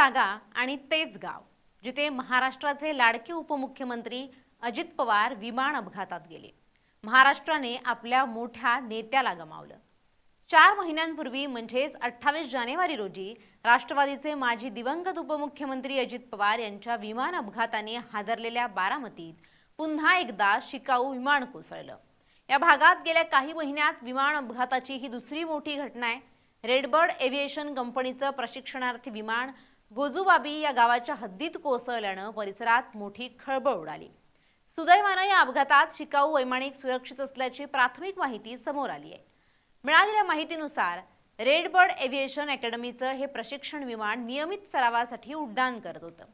जागा आणि तेच गाव जिथे महाराष्ट्राचे लाडके उपमुख्यमंत्री अजित पवार विमान अपघातात गेले। महाराष्ट्राने आपल्या मोठ्या नेत्याला गमावलं। 4 महिन्यांपूर्वी म्हणजेच 28 जानेवारी रोजी राष्ट्रवादीचे माजी दिवंगत उपमुख्यमंत्री अजित पवार यांच्या विमान अपघाताने हादरलेल्या बारामतीत पुन्हा एकदा शिकाऊ विमान कोसळलं। या भागात गेल्या काही महिन्यात विमान अपघाताची ही दुसरी मोठी घटना आहे। रेडबर्ड एव्हिएशन कंपनीचं प्रशिक्षणार्थी विमान गोजुबाबी या गावाच्या हद्दीत कोसळल्यानं परिसरात मोठी खळबळ उडाली। सुदैवाने या अपघातात शिकाऊ वैमानिक सुरक्षित असल्याची प्राथमिक माहिती समोर आली आहे। मिळालेल्या माहितीनुसार रेडबर्ड एव्हिएशन अकॅडमीचं हे प्रशिक्षण विमान नियमित सरावासाठी उड्डाण करत होतं।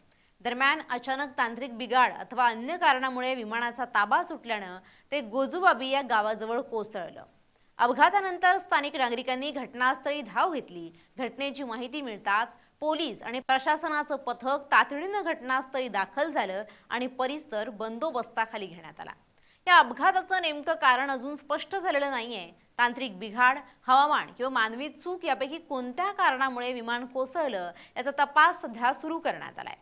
दरम्यान अचानक तांत्रिक बिघाड अथवा अन्य कारणामुळे विमानाचा ताबा सुटल्यानं ते गोजुबाबी या गावाजवळ कोसळलं। अपघातानंतर स्थानिक नागरिकांनी घटनास्थळी धाव घेतली। घटनेची माहिती मिळताच पोलीस आणि प्रशासनाचं पथक तातडीनं घटनास्थळी दाखल झालं आणि परिसर बंदोबस्ताखाली घेण्यात आला। या अपघाताचं नेमकं कारण अजून स्पष्ट झालेलं नाहीये। तांत्रिक बिघाड, हवामान किंवा मानवी चूक यापैकी कोणत्या कारणामुळे विमान कोसळलं याचा तपास सध्या सुरू करण्यात आलाय।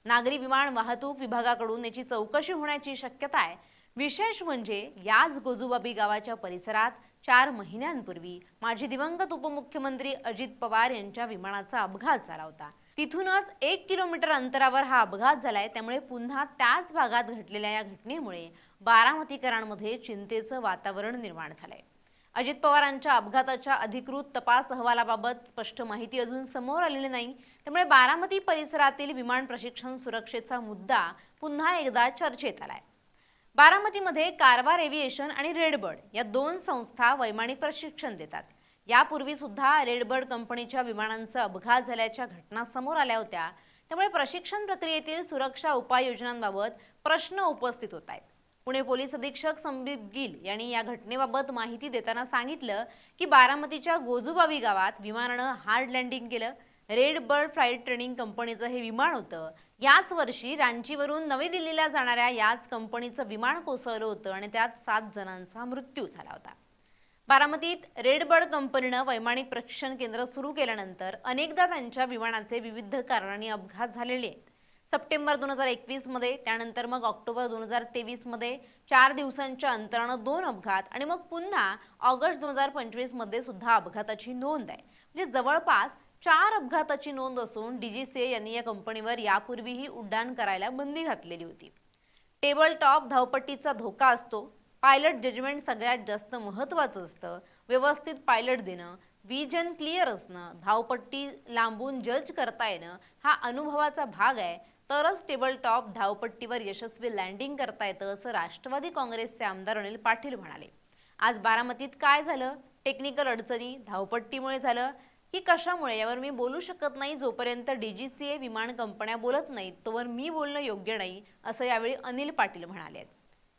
नागरी विमान वाहतूक विभागाकडून याची चौकशी होण्याची शक्यता आहे। विशेष म्हणजे याच गोजुबाबी गावाच्या परिसरात 4 महिन्यांपूर्वी माजी दिवंगत उपमुख्यमंत्री अजित पवार यांच्या विमानाचा अपघात झाला होता। तिथूनच 1 किलोमीटर अंतरावर हा अपघात झालाय। त्यामुळे पुन्हा त्याच भागात घडलेल्या या घटनेमुळे बारामतीकरांमध्ये चिंतेचं वातावरण निर्माण झालंय। अजित पवारांच्या अपघाताच्या अधिकृत तपास अहवालाबाबत स्पष्ट माहिती अजून समोर आलेली नाही। त्यामुळे बारामती परिसरातील विमान प्रशिक्षण सुरक्षेचा मुद्दा पुन्हा एकदा चर्चेत आलाय। बारामतीमध्ये कारवार एव्हिएशन आणि रेडबर्ड या 2 संस्था वैमानिक प्रशिक्षण देतात। यापूर्वी सुद्धा रेडबर्ड कंपनीच्या विमानांचा अपघात झाल्याच्या घटना समोर आल्या होत्या। त्यामुळे प्रशिक्षण प्रक्रियेतील सुरक्षा उपाययोजनांबाबत प्रश्न उपस्थित होत आहेत। पुणे पोलीस अधीक्षक संदीप गिल यांनी या घटनेबाबत माहिती देताना सांगितलं की बारामतीच्या गोजुबाबी गावात विमानानं हार्ड लँडिंग केलं। रेडबर्ड फ्लाइट ट्रेनिंग कंपनीचं हे विमान होतं। याच वर्षी रांचीवरून नवी दिल्लीला जाणाऱ्या याच कंपनीचं विमान कोसळलं होतं आणि त्यात 7 जणांचा मृत्यू झाला होता। बारामतीत रेडबर्ड कंपनीनं वैमानिक प्रशिक्षण केंद्र सुरू केल्यानंतर अनेकदा त्यांच्या विमानाचे विविध कारणांनी अपघात झालेले आहेत। सप्टेंबर 2021 मध्ये, त्यानंतर मग ऑक्टोबर 2023 मध्ये 4 दिवसांच्या अंतरानं 2 अपघात आणि मग पुन्हा ऑगस्ट 2025 मध्ये सुद्धा अपघाताची नोंद आहे। म्हणजे जवळपास 4 अपघाताची नोंद असून डीजीसीए यांनी या कंपनीवर यापूर्वीही उड्डाण करायला बंदी घातलेली होती। टेबल टॉप धावपट्टीचा धोका असतो। पायलट जजमेंट सगळ्यात जास्त महत्त्वाचं असतं। व्यवस्थित पायलट देणं, विजन क्लिअर असणं, धावपट्टी लांबून जज करता येणं हा अनुभवाचा भाग आहे। तरच टेबल टॉप धावपट्टीवर यशस्वी लँडिंग करता येतं असं राष्ट्रवादी काँग्रेसचे आमदार अनिल पाटील म्हणाले। आज बारामतीत काय झालं, टेक्निकल अडचणी धावपट्टीमुळे झालं की कशामुळे यावर मी बोलू शकत नाही। जोपर्यंत डीजीसीए विमान कंपन्या बोलत नाहीत तोवर मी बोलणं योग्य नाही असं यावेळी अनिल पाटील म्हणाले।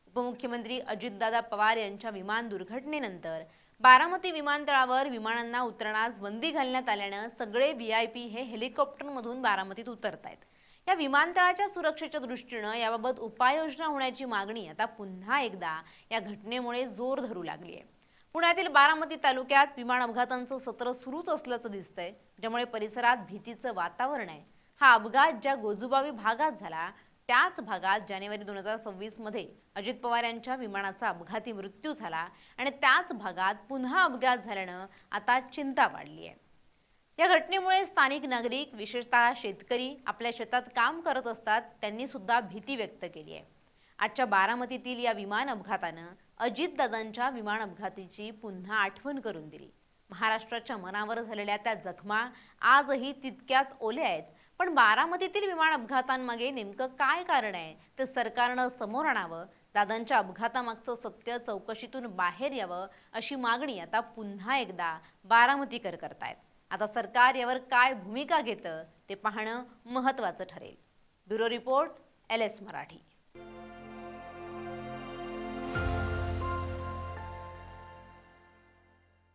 उपमुख्यमंत्री अजितदादा पवार यांच्या विमान दुर्घटनेनंतर बारामती विमानतळावर विमानांना उतरण्यास बंदी घालण्यात आल्यानं सगळे व्हीआयपी हे हेलिकॉप्टरमधून बारामतीत उतरतायत। या विमानतळाच्या सुरक्षेच्या दृष्टीनं याबाबत उपाययोजना होण्याची मागणी आता पुन्हा एकदा या घटनेमुळे जोर धरू लागली आहे। पुण्यातील बारामती तालुक्यात विमान अपघातांचं सत्र सुरूच असल्याचं दिसतंय, ज्यामुळे परिसरात भीतीचं वातावरण आहे। हा अपघात ज्या गोजुबाबी भागात झाला त्याच भागात जानेवारी 2026 मध्ये अजित पवार यांच्या विमानाचा अपघाती मृत्यू झाला आणि त्याच भागात पुन्हा अपघात झाल्यानं आता चिंता वाढली आहे। या घटनेमुळे स्थानिक नागरिक, विशेषतः शेतकरी आपल्या शेतात काम करत असतात, त्यांनी सुद्धा भीती व्यक्त केली आहे। आजच्या बारामतीतील या विमान अपघातानं अजितदादांच्या विमान अपघाताची पुन्हा आठवण करून दिली। महाराष्ट्राच्या मनावर झालेल्या त्या जखमा आजही तितक्याच ओल्या आहेत। पण बारामतीतील विमान अपघातांमागे नेमकं काय कारण आहे ते सरकारनं समोर आणावं। दादांच्या अपघातामागचं सत्य चौकशीतून बाहेर यावं अशी मागणी आता पुन्हा एकदा बारामतीकर करतायत। आता सरकार यावर काय भूमिका घेतं ते पाहणं महत्त्वाचं ठरेल। Bureau report, LS Marathi.